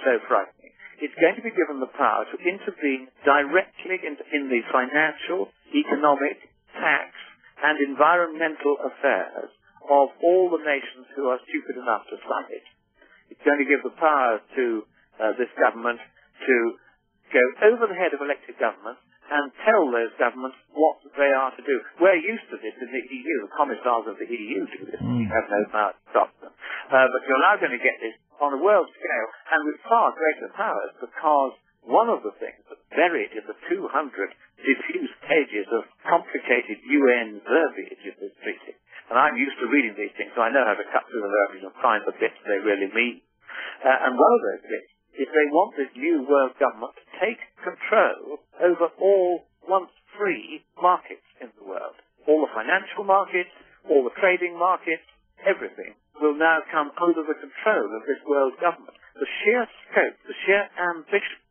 so frightening. It's going to be given the power to intervene directly in the financial, economic, tax, and environmental affairs of all the nations who are stupid enough to sign it. It's going to give the power to this government to go over the head of elected governments and tell those governments what they are to do. We're used to this in the EU. The commissars of the EU do this. We have no power to stop them. But you're now going to get this on a world scale and with far greater powers, because one of the things that's buried in the 200 diffuse pages of complicated UN verbiage in this treaty, and I'm used to reading these things, so I know how to cut through the verbiage and find the bits they really mean. And one of those bits is they want this new world government to take control over all once free markets in the world. All the financial markets, all the trading markets, everything will now come under the control of this world government. The sheer scope, the sheer ambition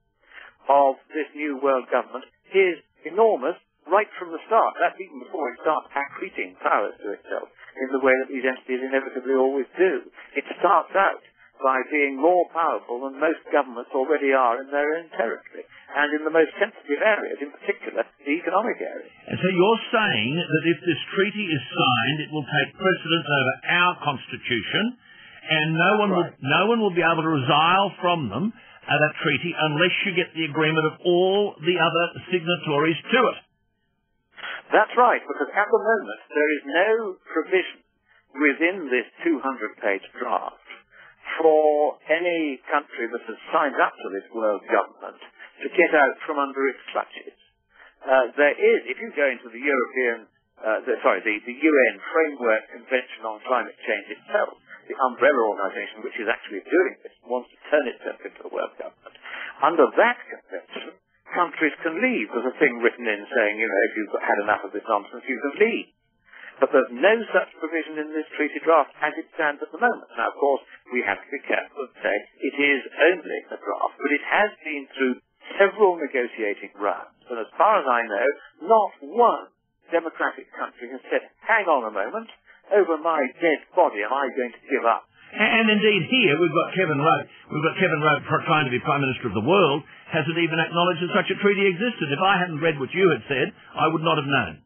of this new world government is enormous right from the start. That's even before it starts accreting powers to itself in the way that these entities inevitably always do. It starts out by being more powerful than most governments already are in their own territory, and in the most sensitive areas, in particular the economic areas. And so you're saying that if this treaty is signed, it will take precedence over our constitution, and no one will be able to resile from them, that treaty, unless you get the agreement of all the other signatories to it. That's right, because at the moment there is no provision within this 200-page draft for any country that has signed up to this world government to get out from under its clutches. There is, if you go into the the UN Framework Convention on Climate Change itself, the umbrella organisation which is actually doing this, wants to turn itself into a world government. Under that convention, countries can leave. There's a thing written in saying, if you've had enough of this nonsense, you can leave. But there's no such provision in this treaty draft as it stands at the moment. Now, of course, we have to be careful and say it is only a draft, but it has been through several negotiating rounds. And as far as I know, not one democratic country has said, hang on a moment, over my dead body am I going to give up? And indeed here we've got Kevin Rudd. We've got Kevin Rudd trying to be Prime Minister of the world, hasn't even acknowledged that such a treaty existed. If I hadn't read what you had said, I would not have known.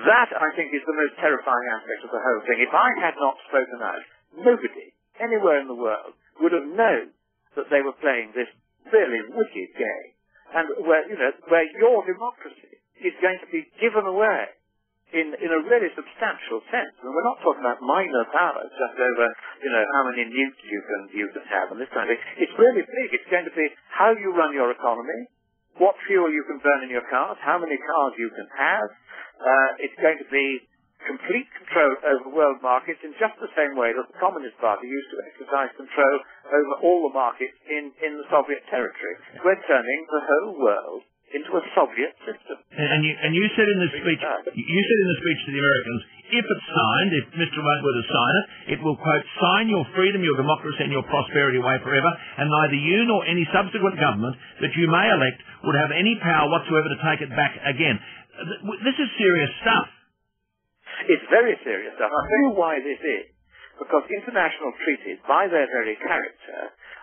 That, I think, is the most terrifying aspect of the whole thing. If I had not spoken out, nobody, anywhere in the world, would have known that they were playing this really wicked game, and where your democracy is going to be given away in a really substantial sense. And we're not talking about minor powers, just over, how many nukes you can have and this kind of thing. It's really big. It's going to be how you run your economy, what fuel you can burn in your cars, how many cars you can have. It's going to be complete control over world markets in just the same way that the Communist Party used to exercise control over all the markets in the Soviet territory. We're turning the whole world into a Soviet system. And you said in the speech, to the Americans, if it's signed, if Mr. Rudd were to sign it, it will, quote, sign your freedom, your democracy and your prosperity away forever, and neither you nor any subsequent government that you may elect would have any power whatsoever to take it back again. This is serious stuff. It's very serious stuff. I'll tell you why this is. Because international treaties, by their very character,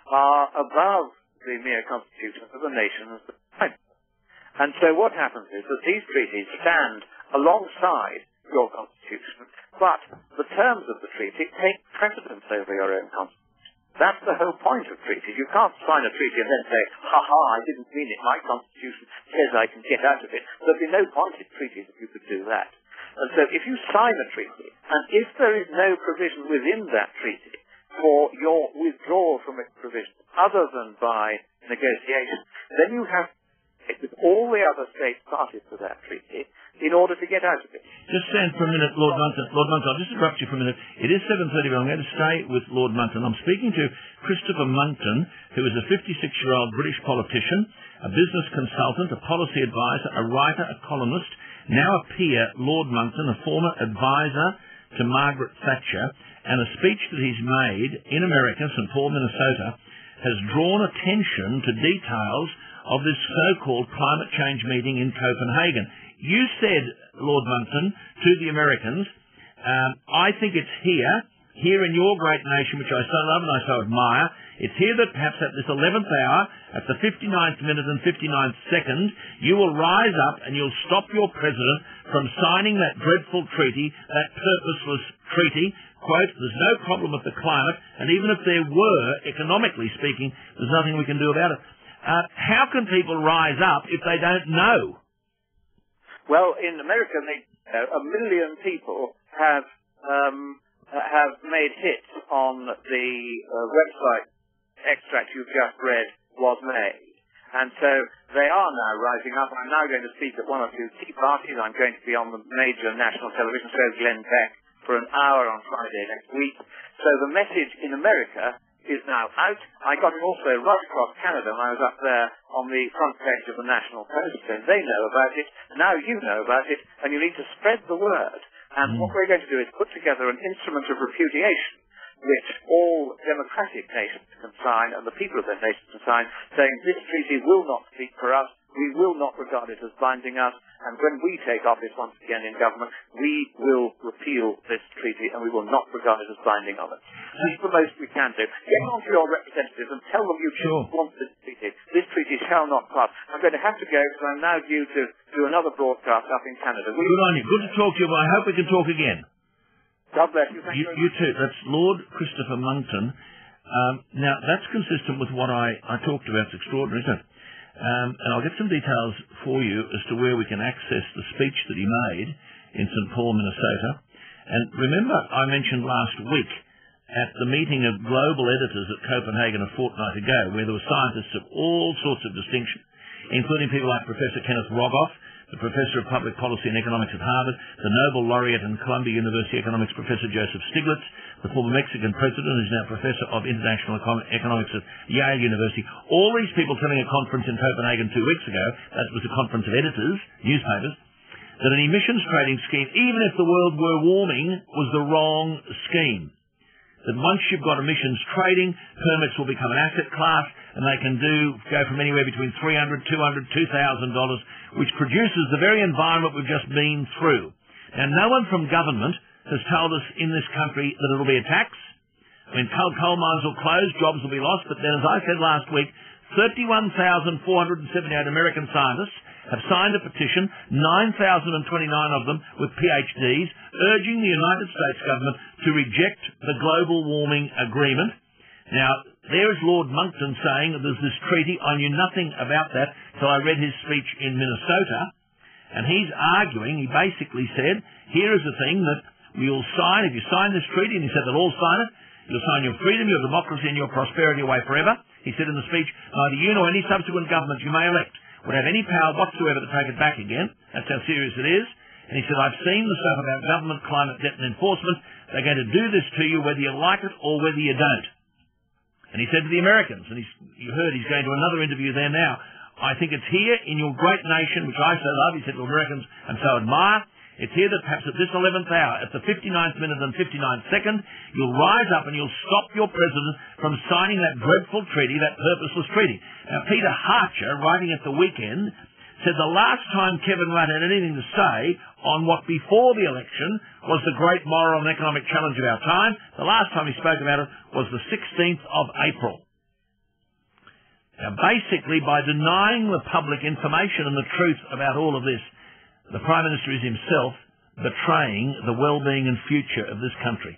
are above the mere constitutions of the nations. And so what happens is that these treaties stand alongside your constitution, but the terms of the treaty take precedence over your own constitution. That's the whole point of treaties. You can't sign a treaty and then say, I didn't mean it, my constitution says I can get out of it. There'd be no point in treaties if you could do that. And so if you sign a treaty, and if there is no provision within that treaty for your withdrawal from its provisions, other than by negotiation, then you have to with all the other states parties to that treaty in order to get out of it. Just stand for a minute, Lord Monckton. Lord Monckton, I'll just interrupt you for a minute. It is 7:30, but I'm going to stay with Lord Monckton. I'm speaking to Christopher Monckton, who is a 56-year-old British politician, a business consultant, a policy advisor, a writer, a columnist, now a peer, Lord Monckton, a former advisor to Margaret Thatcher, and a speech that he's made in America, St. Paul, Minnesota, has drawn attention to details of this so-called climate change meeting in Copenhagen. You said, Lord Monckton, to the Americans, I think it's here in your great nation, which I so love and I so admire, It's here that perhaps at this 11th hour, at the 59th minute and 59th second, you will rise up and you'll stop your president from signing that dreadful treaty, that purposeless treaty. Quote, there's no problem with the climate, and even if there were, economically speaking, there's nothing we can do about it. How can people rise up if they don't know? Well, in America, 1 million people have made hits on the website extract you've just read was made. And so they are now rising up. I'm now going to speak at one or two tea parties. I'm going to be on the major national television show, Glenn Beck, for an hour on Friday next week. So the message in America is now out. I got it also right across Canada when I was up there on the front page of the National Post, and they know about it. Now you know about it, and you need to spread the word. And what we're going to do is put together an instrument of repudiation, which all democratic nations can sign, and the people of their nations can sign, saying this treaty will not speak for us, we will not regard it as binding us, and when we take office once again in government, we will repeal this treaty, and we will not regard it as binding on us. That's the most we can do. Get on to your representatives and tell them you want this treaty. This treaty shall not pass. I'm going to have to go because I'm now due to do another broadcast up in Canada. Good on you. Good to talk to you, but I hope we can talk again. God bless you. You too. That's Lord Christopher Monckton. Now, that's consistent with what I talked about. It's extraordinary, isn't it? And I'll get some details for you as to where we can access the speech that he made in St. Paul, Minnesota. And remember, I mentioned last week at the meeting of global editors at Copenhagen a fortnight ago, where there were scientists of all sorts of distinction, including people like Professor Kenneth Rogoff, the Professor of Public Policy and Economics at Harvard, the Nobel Laureate and Columbia University Economics Professor Joseph Stiglitz, the former Mexican President who's now Professor of International Economics at Yale University. All these people telling a conference in Copenhagen 2 weeks ago, that was a conference of editors, newspapers, that an emissions trading scheme, even if the world were warming, was the wrong scheme. That once you've got emissions trading, permits will become an asset class, and they can go from anywhere between $300, $200, $2,000, which produces the very environment we've just been through. Now, no one from government has told us in this country that it'll be a tax. I mean, coal mines will close, jobs will be lost, but then, as I said last week, 31,478 American scientists have signed a petition, 9,029 of them with PhDs, urging the United States government to reject the global warming agreement. Now, there is Lord Monckton saying that there's this treaty. I knew nothing about that till I read his speech in Minnesota. And he's arguing, he basically said, here is the thing that we'll sign. If you sign this treaty, and he said they'll all sign it, you'll sign your freedom, your democracy, and your prosperity away forever. He said in the speech, neither you nor any subsequent government you may elect would have any power whatsoever to take it back again. That's how serious it is. And he said, I've seen the stuff about government, climate, debt, and enforcement. They're going to do this to you whether you like it or whether you don't. And he said to the Americans, and you heard he's going to another interview there now, I think it's here in your great nation, which I so love, he said to Americans, and so admire, it's here that perhaps at this 11th hour, at the 59th minute and 59th second, you'll rise up and you'll stop your president from signing that dreadful treaty, that purposeless treaty. Now, Peter Harcher, writing at the weekend, said the last time Kevin Rudd had anything to say on what before the election was the great moral and economic challenge of our time, the last time he spoke about it was the 16th of April. Now, basically, by denying the public information and the truth about all of this, the Prime Minister is himself betraying the well-being and future of this country.